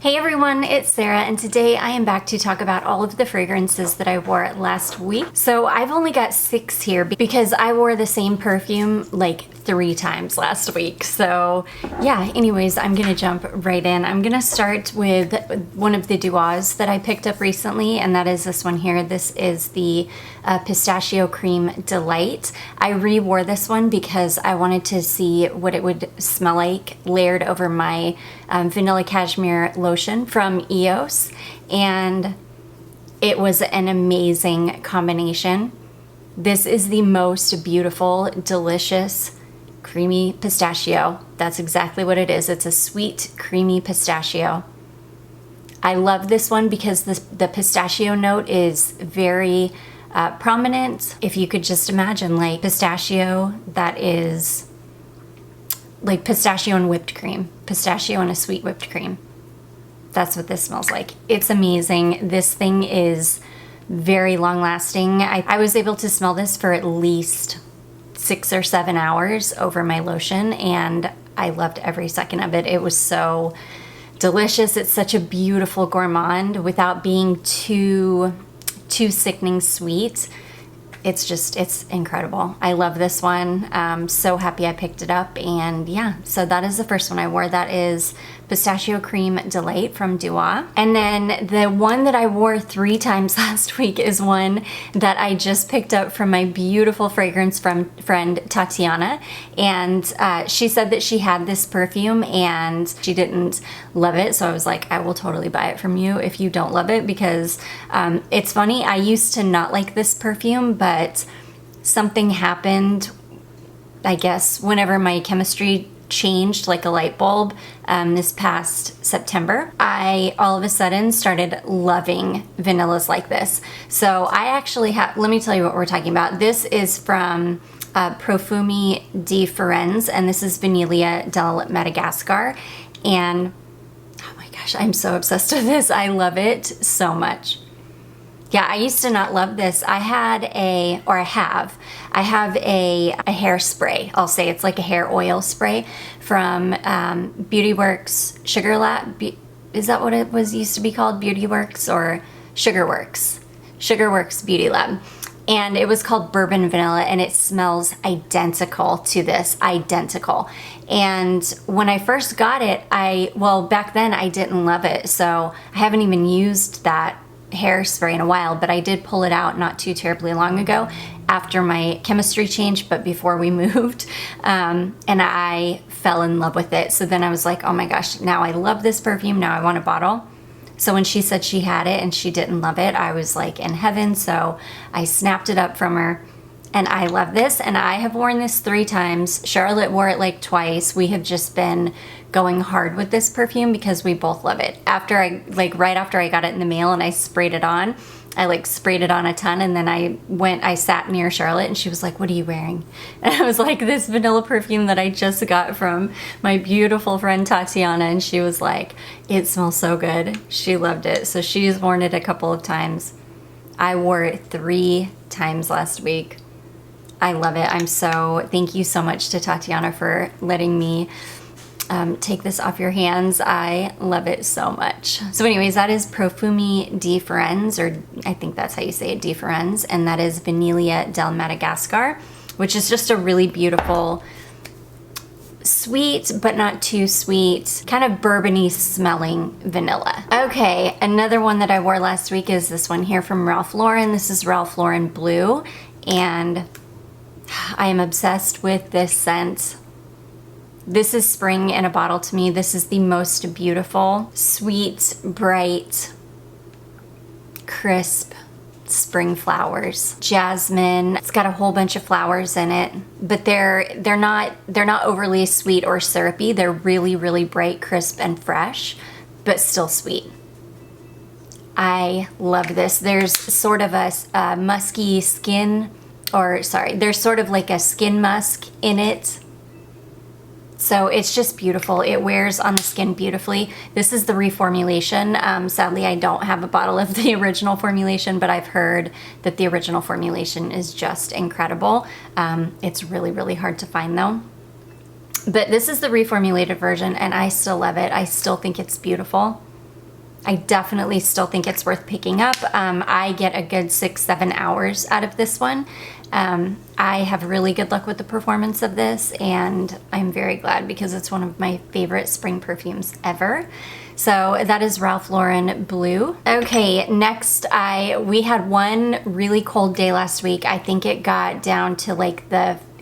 Hey everyone, it's Sarah, and today I am back to talk about all of the fragrances that I wore last week. So I've only got 6 here because I wore the same perfume like 3 times last week. So yeah, anyways, I'm gonna jump right in. I'm gonna start with one of the Duas that I picked up recently, and that is this one here. This is the Pistachio Cream Delight. I re-wore this one because I wanted to see what it would smell like layered over my Vanilla Cashmere lotion from EOS, and it was an amazing combination. This is the most beautiful, delicious, creamy pistachio. That's exactly what it is. It's a sweet, creamy pistachio. I love this one because the pistachio note is very prominent. If you could just imagine like pistachio that is like pistachio and whipped cream, pistachio and a sweet whipped cream. That's what this smells like. It's amazing. This thing is very long lasting. I was able to smell this for at least 6 or 7 hours over my lotion, and I loved every second of it. It was so delicious. It's such a beautiful gourmand without being too sickening sweet. It's incredible. I love this one. I'm so happy I picked it up. And yeah, so that is the first one I wore. That is Pistachio Cream Delight from Dua. And then the one that I wore 3 times last week is one that I just picked up from my beautiful fragrance friend Tatiana. And she said that she had this perfume and she didn't love it. So I was like, I will totally buy it from you if you don't love it, because it's funny. I used to not like this perfume, but something happened, I guess, whenever my chemistry changed like a light bulb this past September. I all of a sudden started loving vanillas like this. So I actually have, let me tell you what we're talking about. This is from Profumi di Firenze, and this is Vanilla del Madagascar. And oh my gosh, I'm so obsessed with this. I love it so much. Yeah, I used to not love this. I have a hairspray. I'll say it's like a hair oil spray from Beauty Works Sugar Lab. Is that what it was used to be called? Beauty Works or Sugar Works? Sugar Works Beauty Lab. And it was called Bourbon Vanilla, and it smells identical to this, identical. And when I first got it, back then I didn't love it. So I haven't even used that hairspray in a while, but I did pull it out not too terribly long ago after my chemistry changed, but before we moved, and I fell in love with it. So then I was like, oh my gosh, now I love this perfume, now I want a bottle. So when she said she had it and she didn't love it, I was like in heaven. So I snapped it up from her, and I love this, and I have worn this 3 times. Charlotte wore it like twice. We have just been going hard with this perfume because we both love it. Right after I got it in the mail and I sprayed it on, I sprayed it on a ton, and then I sat near Charlotte and she was like, what are you wearing? And I was like, this vanilla perfume that I just got from my beautiful friend Tatiana, and she was like, it smells so good. She loved it. So she's worn it a couple of times. I wore it 3 times last week. I love it. Thank you so much to Tatiana for letting me take this off your hands. I love it so much. So anyways, that is Profumi di Firenze, or I think that's how you say it, di Firenze, and that is Vanilla del Madagascar, which is just a really beautiful, sweet, but not too sweet, kind of bourbony smelling vanilla. Okay, another one that I wore last week is this one here from Ralph Lauren. This is Ralph Lauren Blue, and I am obsessed with this scent. This is spring in a bottle to me. This is the most beautiful, sweet, bright, crisp spring flowers. Jasmine. It's got a whole bunch of flowers in it, but they're not overly sweet or syrupy. They're really, really bright, crisp, and fresh, but still sweet. I love this. There's sort of a musky skin, there's sort of like a skin musk in it. So it's just beautiful. It wears on the skin beautifully. This is the reformulation. Sadly, I don't have a bottle of the original formulation, but I've heard that the original formulation is just incredible. It's really, really hard to find though. But this is the reformulated version, and I still love it. I still think it's beautiful. I definitely still think it's worth picking up. I get a good 6-7 hours out of this one. I have really good luck with the performance of this, and I'm very glad because it's one of my favorite spring perfumes ever. So that is Ralph Lauren Blue. Okay, next we had one really cold day last week. I think it got down to like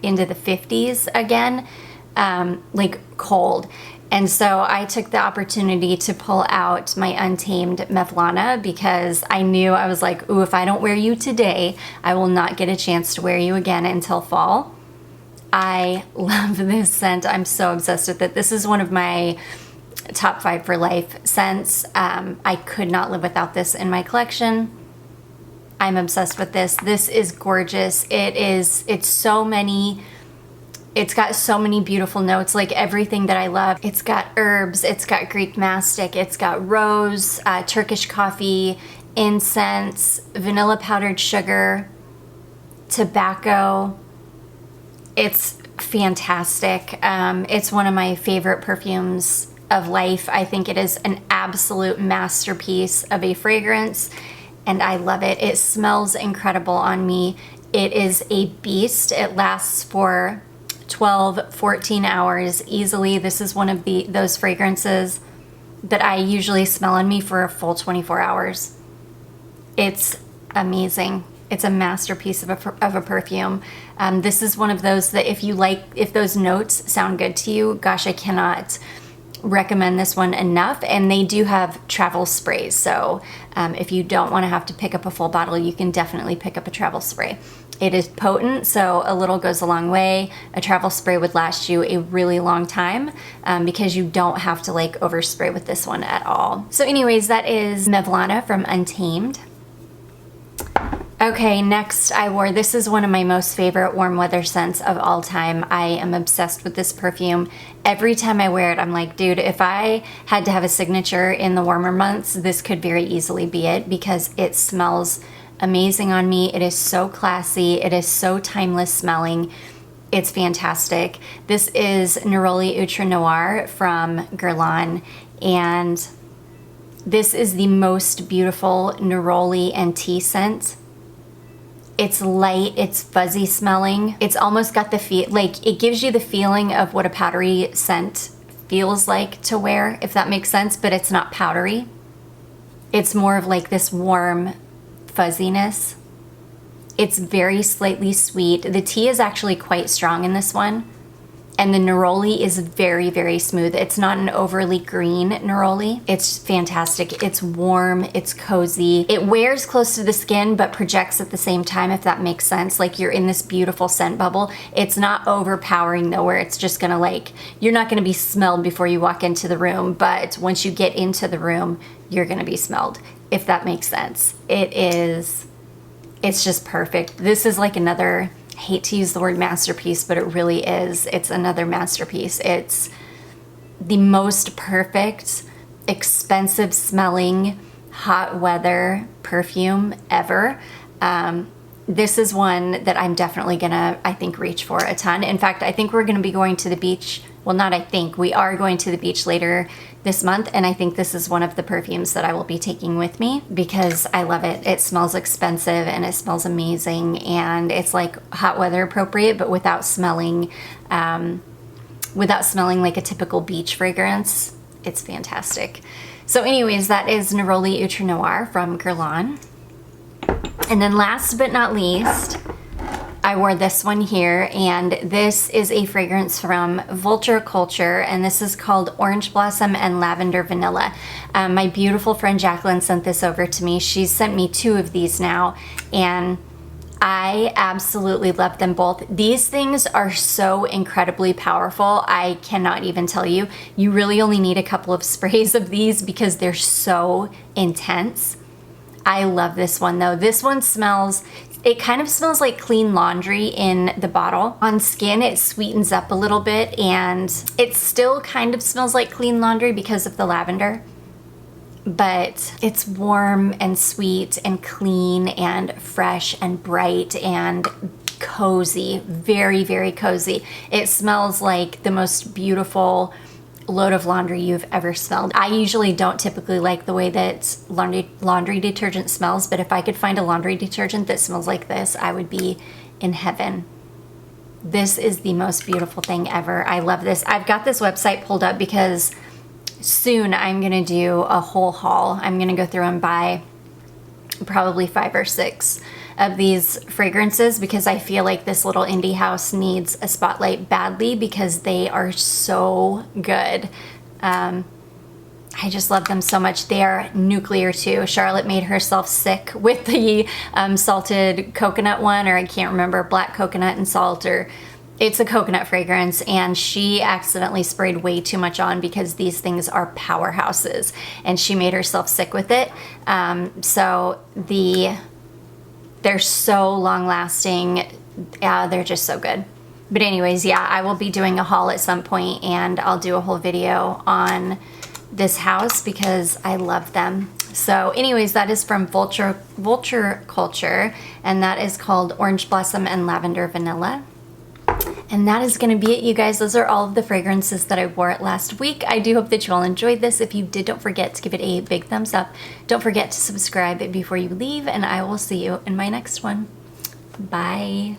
into the 50s again, like cold. And so I took the opportunity to pull out my Untamed Mevlana because I knew, I was like, ooh, if I don't wear you today, I will not get a chance to wear you again until fall. I love this scent. I'm so obsessed with it. This is one of my top 5 for life scents. I could not live without this in my collection. I'm obsessed with this. This is gorgeous. It's got so many beautiful notes, like everything that I love. It's got herbs, it's got Greek mastic, it's got rose, Turkish coffee, incense, vanilla powdered sugar, tobacco. It's fantastic. It's one of my favorite perfumes of life. I think it is an absolute masterpiece of a fragrance, and I love it. It smells incredible on me. It is a beast. It lasts for 12, 14 hours easily. This is one of those fragrances that I usually smell on me for a full 24 hours. It's amazing. It's a masterpiece of a perfume. This is one of those that if those notes sound good to you, gosh, I cannot recommend this one enough. And they do have travel sprays. So if you don't want to have to pick up a full bottle, you can definitely pick up a travel spray. It is potent, so a little goes a long way. A travel spray would last you a really long time because you don't have to like overspray with this one at all. So anyways, that is Mevlana from Untamed. Okay, next I wore, this is one of my most favorite warm weather scents of all time. I am obsessed with this perfume. Every time I wear it, I'm like, dude, if I had to have a signature in the warmer months, this could very easily be it because it smells amazing on me. It is so classy. It is so timeless smelling. It's fantastic. This is Neroli Outrenoir from Guerlain, and this is the most beautiful neroli and tea scent. It's light, it's fuzzy smelling. It's almost got it gives you the feeling of what a powdery scent feels like to wear, if that makes sense, but it's not powdery. It's more of like this warm fuzziness. It's very slightly sweet. The tea is actually quite strong in this one. And the neroli is very, very smooth. It's not an overly green neroli. It's fantastic. It's warm, it's cozy. It wears close to the skin, but projects at the same time, if that makes sense. Like you're in this beautiful scent bubble. It's not overpowering though, where it's just gonna you're not gonna be smelled before you walk into the room, but once you get into the room, you're gonna be smelled, if that makes sense. It's just perfect. This is like another, I hate to use the word masterpiece, but it really is. It's another masterpiece. It's the most perfect, expensive smelling, hot weather perfume ever. This is one that I'm definitely gonna, I think, reach for a ton. In fact, I think we're gonna be going to the beach. Well, not I think, we are going to the beach later this month, and I think this is one of the perfumes that I will be taking with me because I love it. It smells expensive and it smells amazing, and it's like hot weather appropriate, but without smelling like a typical beach fragrance. It's fantastic. So anyways, that is Neroli Outrenoir from Guerlain. And then last but not least, I wore this one here, and this is a fragrance from Vulture Culture, and this is called Orange Blossom and Lavender Vanilla. My beautiful friend Jacqueline sent this over to me. She's sent me 2 of these now, and I absolutely love them both. These things are so incredibly powerful. I cannot even tell you. You really only need a couple of sprays of these because they're so intense. I love this one though. This one smells, it kind of smells like clean laundry in the bottle. On skin, it sweetens up a little bit, and it still kind of smells like clean laundry because of the lavender. But it's warm and sweet and clean and fresh and bright and cozy. Very, very cozy. It smells like the most beautiful load of laundry you've ever smelled. I usually don't typically like the way that laundry detergent smells, but if I could find a laundry detergent that smells like this, I would be in heaven. This is the most beautiful thing ever. I love this. I've got this website pulled up because soon I'm gonna do a whole haul. I'm gonna go through and buy probably 5 or 6 of these fragrances because I feel like this little indie house needs a spotlight badly because they are so good. I just love them so much. They are nuclear too. Charlotte made herself sick with the salted coconut one, or I can't remember, black coconut and salt, or it's a coconut fragrance, and she accidentally sprayed way too much on because these things are powerhouses, and she made herself sick with it. So they're so long lasting. They're just so good. But anyways, yeah, I will be doing a haul at some point, and I'll do a whole video on this house because I love them. So anyways, that is from Vulture Culture, and that is called Orange Blossom and Lavender Vanilla. And that is going to be it, you guys. Those are all of the fragrances that I wore last week. I do hope that you all enjoyed this. If you did, don't forget to give it a big thumbs up. Don't forget to subscribe before you leave, and I will see you in my next one. Bye.